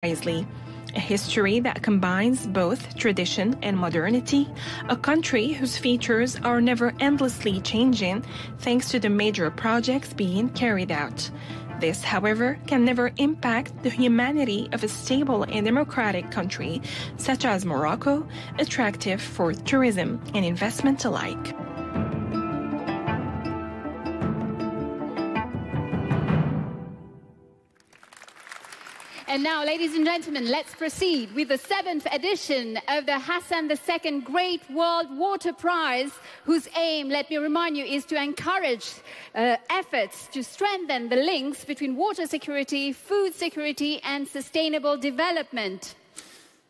wisely. A history that combines both tradition and modernity, a country whose features are never endlessly changing thanks to the major projects being carried out. This, however, can never impact the humanity of a stable and democratic country such as Morocco, attractive for tourism and investment alike. And now, ladies and gentlemen, let's proceed with the 7th edition of the Hassan II Great World Water Prize, whose aim, let me remind you, is to encourage efforts to strengthen the links between water security, food security and sustainable development.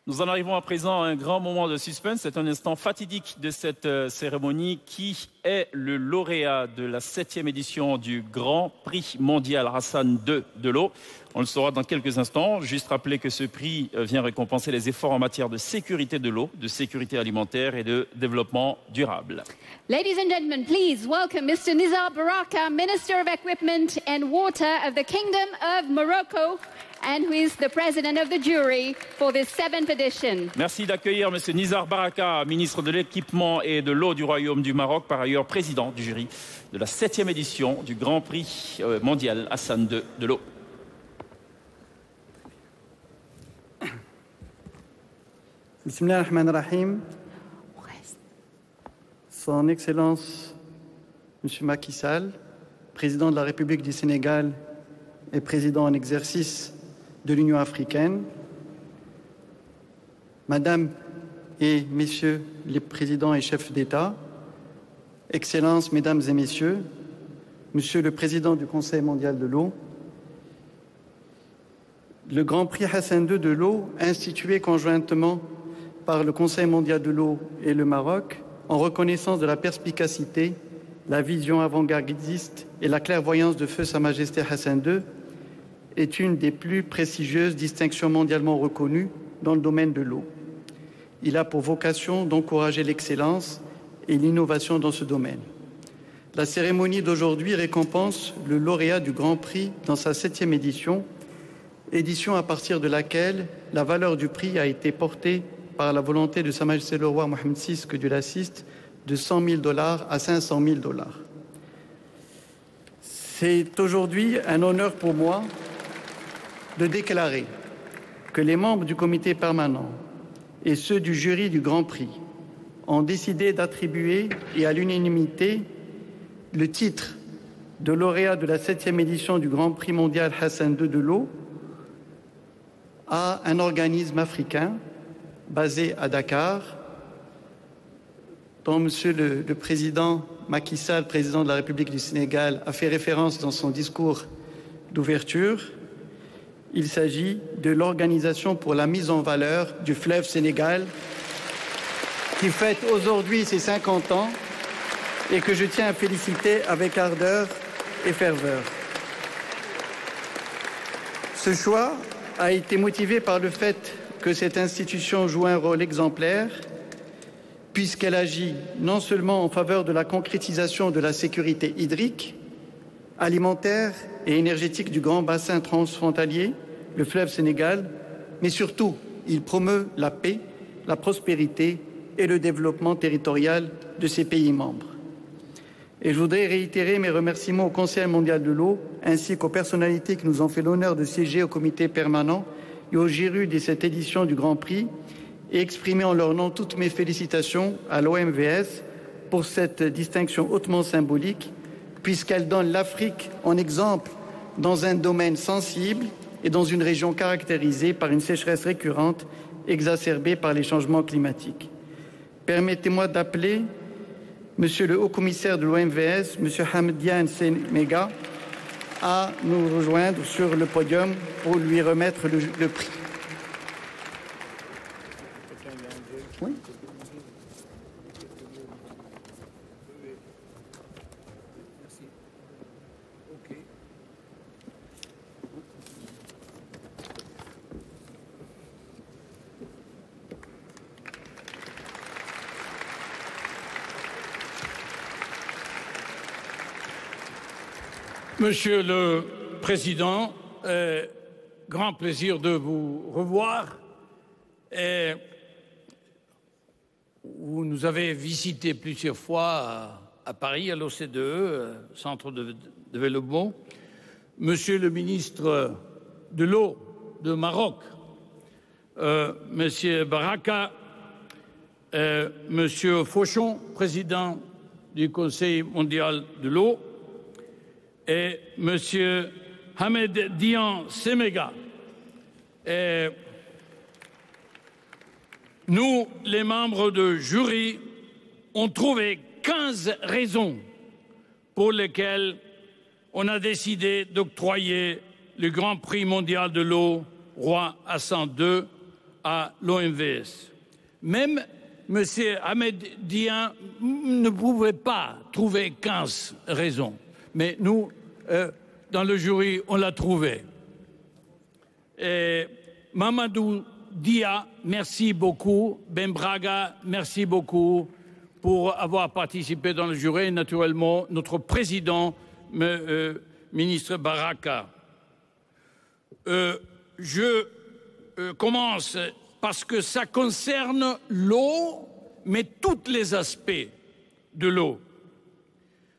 Nous en arrivons à présent à un grand moment de suspense. C'est un instant fatidique de cette cérémonie. Qui est le lauréat de la 7e édition du Grand Prix mondial Hassan II de l'eau? On le saura dans quelques instants. Juste rappeler que ce prix vient récompenser les efforts en matière de sécurité de l'eau, de sécurité alimentaire et de développement durable. Ladies and gentlemen, please welcome Mr. Nizar Baraka, Minister of Equipment and Water of the Kingdom of Morocco, and who is the president of the jury for this 7th edition. Merci d'accueillir M. Nizar Baraka, ministre de l'Équipement et de l'eau du Royaume du Maroc, par ailleurs président du jury de la 7e édition du Grand Prix mondial Hassan II de l'eau. Bismillah ar-Rahman ar-Rahim. Son Excellence M. Macky Sall, président de la République du Sénégal et président en exercice de l'Union africaine, Madame et Messieurs les présidents et chefs d'État, Excellences, Mesdames et Messieurs, Monsieur le Président du Conseil mondial de l'eau, le Grand Prix Hassan II de l'eau, institué conjointement par le Conseil mondial de l'eau et le Maroc, en reconnaissance de la perspicacité, la vision avant-gardiste et la clairvoyance de feu Sa Majesté Hassan II, est une des plus prestigieuses distinctions mondialement reconnues dans le domaine de l'eau. Il a pour vocation d'encourager l'excellence et l'innovation dans ce domaine. La cérémonie d'aujourd'hui récompense le lauréat du Grand Prix dans sa 7e édition, édition à partir de laquelle la valeur du prix a été portée par la volonté de Sa Majesté le Roi Mohammed VI, que Dieu l'assiste, de $100 000 à $500 000. C'est aujourd'hui un honneur pour moi de déclarer que les membres du comité permanent et ceux du jury du Grand Prix ont décidé d'attribuer, et à l'unanimité, le titre de lauréat de la 7e édition du Grand Prix mondial Hassan II de l'eau à un organisme africain basé à Dakar, dont Monsieur le Président Macky Sall, président de la République du Sénégal, a fait référence dans son discours d'ouverture. Il s'agit de l'Organisation pour la mise en valeur du fleuve Sénégal, qui fête aujourd'hui ses 50 ans et que je tiens à féliciter avec ardeur et ferveur. Ce choix a été motivé par le fait que cette institution joue un rôle exemplaire, puisqu'elle agit non seulement en faveur de la concrétisation de la sécurité hydrique, alimentaire et énergétique du grand bassin transfrontalier, le fleuve Sénégal, mais surtout, il promeut la paix, la prospérité et le développement territorial de ses pays membres. Et je voudrais réitérer mes remerciements au Conseil mondial de l'eau, ainsi qu'aux personnalités qui nous ont fait l'honneur de siéger au comité permanent et au jury de cette édition du Grand Prix, et exprimer en leur nom toutes mes félicitations à l'OMVS pour cette distinction hautement symbolique, puisqu'elle donne l'Afrique en exemple dans un domaine sensible et dans une région caractérisée par une sécheresse récurrente exacerbée par les changements climatiques. Permettez-moi d'appeler Monsieur le Haut-Commissaire de l'OMVS, Monsieur Hamdian Senmega, à nous rejoindre sur le podium pour lui remettre le prix. Oui. Monsieur le Président, grand plaisir de vous revoir. Et vous nous avez visité plusieurs fois à Paris, à l'OCDE, Centre de développement. Monsieur le ministre de l'eau de Maroc, Monsieur Baraka, Monsieur Fauchon, président du Conseil mondial de l'eau, et Monsieur Hamed Dian Semega. Et nous, les membres du jury, ont trouvé 15 raisons pour lesquelles on a décidé d'octroyer le Grand Prix mondial de l'eau Roi Hassan II à l'OMVS. Même M. Hamed Dian ne pouvait pas trouver 15 raisons, mais nous, dans le jury, on l'a trouvé. Et Mamadou Dia, merci beaucoup. Ben Braga, merci beaucoup pour avoir participé dans le jury. Et naturellement, notre président, ministre Baraka. Je commence parce que ça concerne l'eau, mais tous les aspects de l'eau.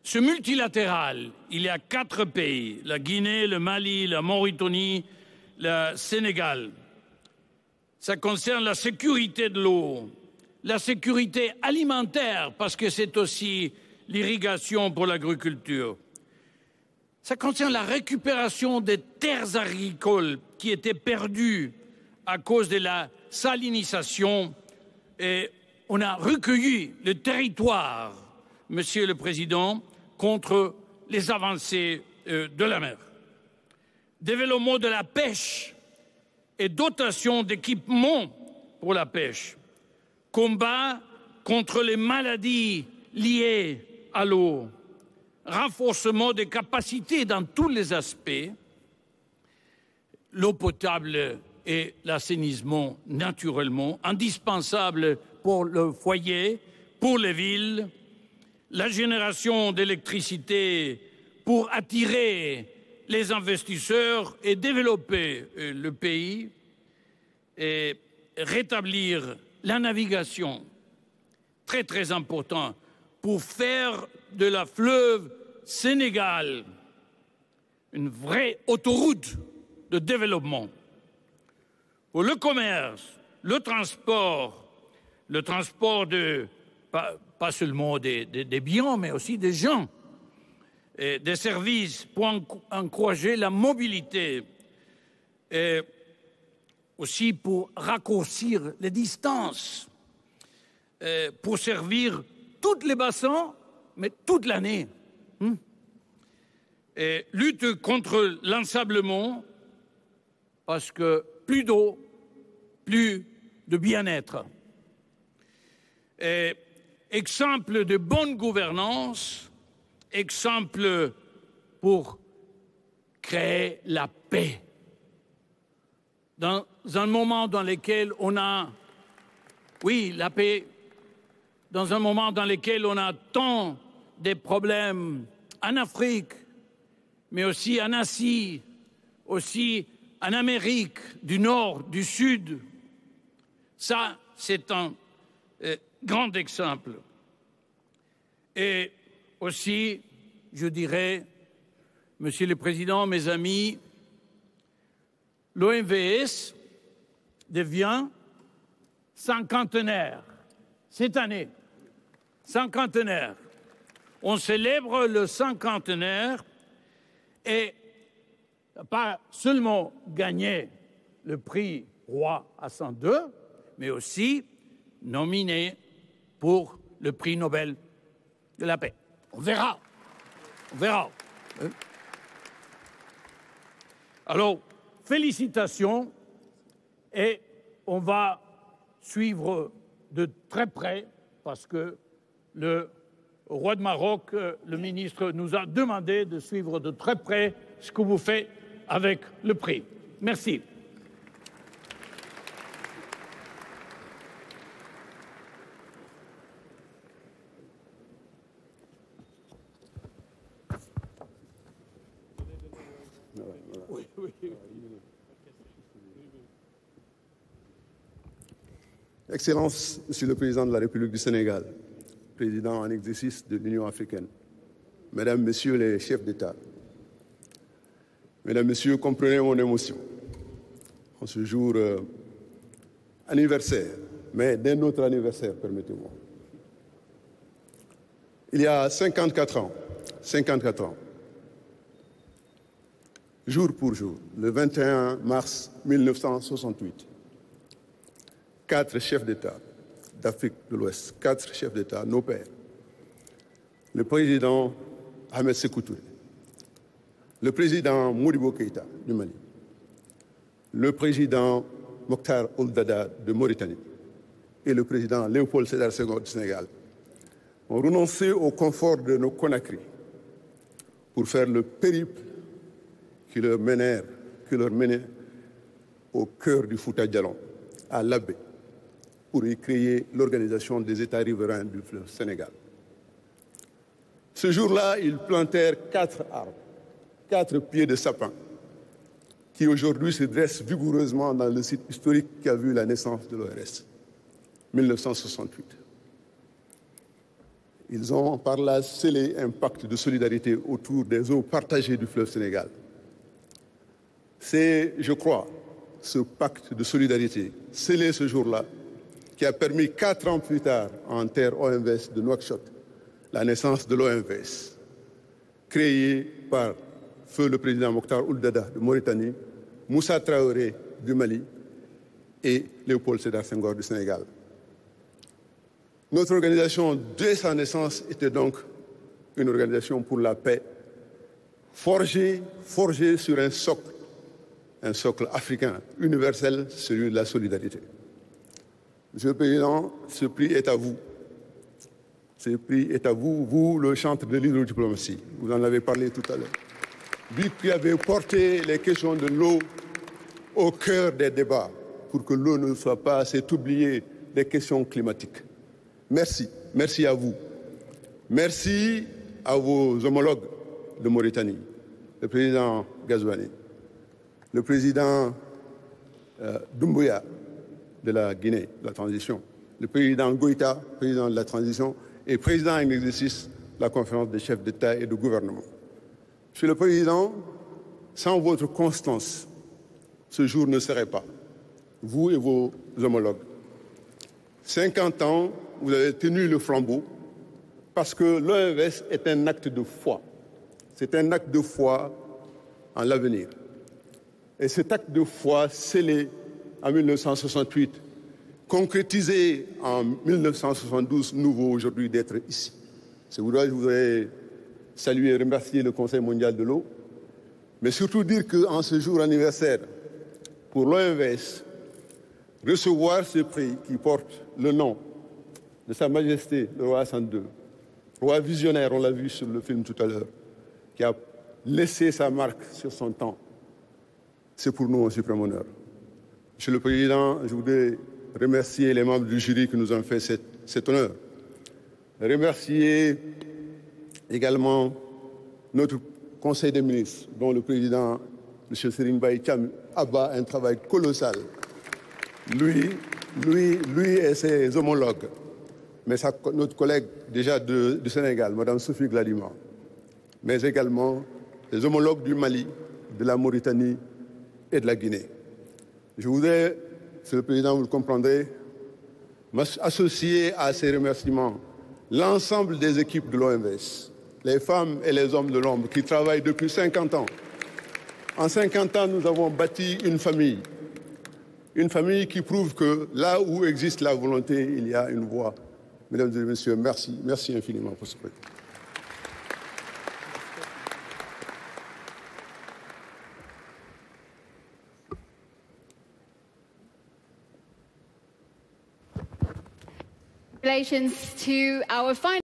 Ce multilatéral, il y a 4 pays, la Guinée, le Mali, la Mauritanie, le Sénégal. Ça concerne la sécurité de l'eau, la sécurité alimentaire, parce que c'est aussi l'irrigation pour l'agriculture. Ça concerne la récupération des terres agricoles qui étaient perdues à cause de la salinisation. Et on a recueilli le territoire, Monsieur le Président, contre les avancées de la mer. Développement de la pêche et dotation d'équipements pour la pêche. Combat contre les maladies liées à l'eau. Renforcement des capacités dans tous les aspects. L'eau potable et l'assainissement naturellement, indispensables pour le foyer, pour les villes. La génération d'électricité pour attirer les investisseurs et développer le pays et rétablir la navigation, très très important, pour faire de la fleuve Sénégal une vraie autoroute de développement. Pour le commerce, le transport de, pas seulement des biens, mais aussi des gens, et des services pour encourager la mobilité, et aussi pour raccourcir les distances, pour servir tous les bassins, mais toute l'année. Et lutte contre l'ensablement, parce que plus d'eau, plus de bien-être. Exemple de bonne gouvernance, exemple pour créer la paix. Dans un moment dans lequel on a, oui, la paix, dans un moment dans lequel on a tant de problèmes en Afrique, mais aussi en Asie, aussi en Amérique du Nord, du Sud. Ça, c'est un grand exemple. Et aussi, je dirais, Monsieur le Président, mes amis, l'OMVS devient cinquantenaire cette année. Cinquantenaire. On célèbre le cinquantenaire et pas seulement gagner le prix Roi Hassan II, mais aussi nominé pour le prix Nobel de la paix. On verra. On verra. Alors, félicitations et on va suivre de très près parce que le roi de Maroc, le ministre, nous a demandé de suivre de très près ce que vous faites avec le prix. Merci. Oui. Excellences, Monsieur le Président de la République du Sénégal, Président en exercice de l'Union africaine, Mesdames, Messieurs les chefs d'État, Mesdames, Messieurs, comprenez mon émotion en ce jour anniversaire, mais d'un autre anniversaire, permettez-moi. Il y a 54 ans, jour pour jour, le 21 mars 1968, 4 chefs d'État d'Afrique de l'Ouest, 4 chefs d'État, nos pères, le président Ahmed Sékou Touré, le président Modibo Keïta du Mali, le président Mokhtar Ould Daddah de Mauritanie et le président Léopold Sédar Senghor du Sénégal ont renoncé au confort de nos Conakry pour faire le périple qui leur menait au cœur du Fouta Djallon, à Labé, pour y créer l'organisation des États riverains du fleuve Sénégal. Ce jour-là, ils plantèrent 4 arbres, 4 pieds de sapin, qui aujourd'hui se dressent vigoureusement dans le site historique qui a vu la naissance de l'ORS, 1968. Ils ont par là scellé un pacte de solidarité autour des eaux partagées du fleuve Sénégal. C'est, je crois, ce pacte de solidarité scellé ce jour-là qui a permis 4 ans plus tard, en terre OMVS de Nouakchott, la naissance de l'OMVS, créée par feu le président Mokhtar Ould Daddah de Mauritanie, Moussa Traoré du Mali et Léopold Sédar Senghor du Sénégal. Notre organisation, dès sa naissance, était donc une organisation pour la paix, forgée sur un socle africain, universel, celui de la solidarité. Monsieur le Président, ce prix est à vous. Ce prix est à vous, vous, le chantre de l'hydrodiplomatie. Vous en avez parlé tout à l'heure. Vous qui avez porté les questions de l'eau au cœur des débats pour que l'eau ne soit pas cette oubliée des questions climatiques. Merci. Merci à vous. Merci à vos homologues de Mauritanie, le président Ghazouani, le président Doumbouya de la Guinée, de la transition, le président Goïta, président de la transition, et président en exercice de la conférence des chefs d'État et de gouvernement. Monsieur le Président, sans votre constance, ce jour ne serait pas, vous et vos homologues. 50 ans, vous avez tenu le flambeau parce que l'OMVS est un acte de foi. C'est un acte de foi en l'avenir. Et cet acte de foi scellé en 1968, concrétisé en 1972, nous vaut aujourd'hui d'être ici. C'est pourquoi je voudrais saluer et remercier le Conseil mondial de l'eau, mais surtout dire qu'en ce jour anniversaire, pour l'OMVS, recevoir ce prix qui porte le nom de Sa Majesté le roi Hassan II, roi visionnaire, on l'a vu sur le film tout à l'heure, qui a laissé sa marque sur son temps, c'est pour nous un suprême honneur. Monsieur le Président, je voudrais remercier les membres du jury qui nous ont fait cet honneur. Remercier également notre Conseil des ministres, dont le Président, M. Serigne Mbaye Thiam, abat un travail colossal. Lui et ses homologues, mais notre collègue déjà du Sénégal, Mme Sophie Gladima, mais également les homologues du Mali, de la Mauritanie et de la Guinée. Je voudrais, Monsieur le Président, vous le comprendrez, m'associer à ces remerciements l'ensemble des équipes de l'OMVS, les femmes et les hommes de l'ombre qui travaillent depuis 50 ans. En 50 ans, nous avons bâti une famille qui prouve que là où existe la volonté, il y a une voie. Mesdames et messieurs, merci. Merci infiniment pour ce prix. Congratulations to our final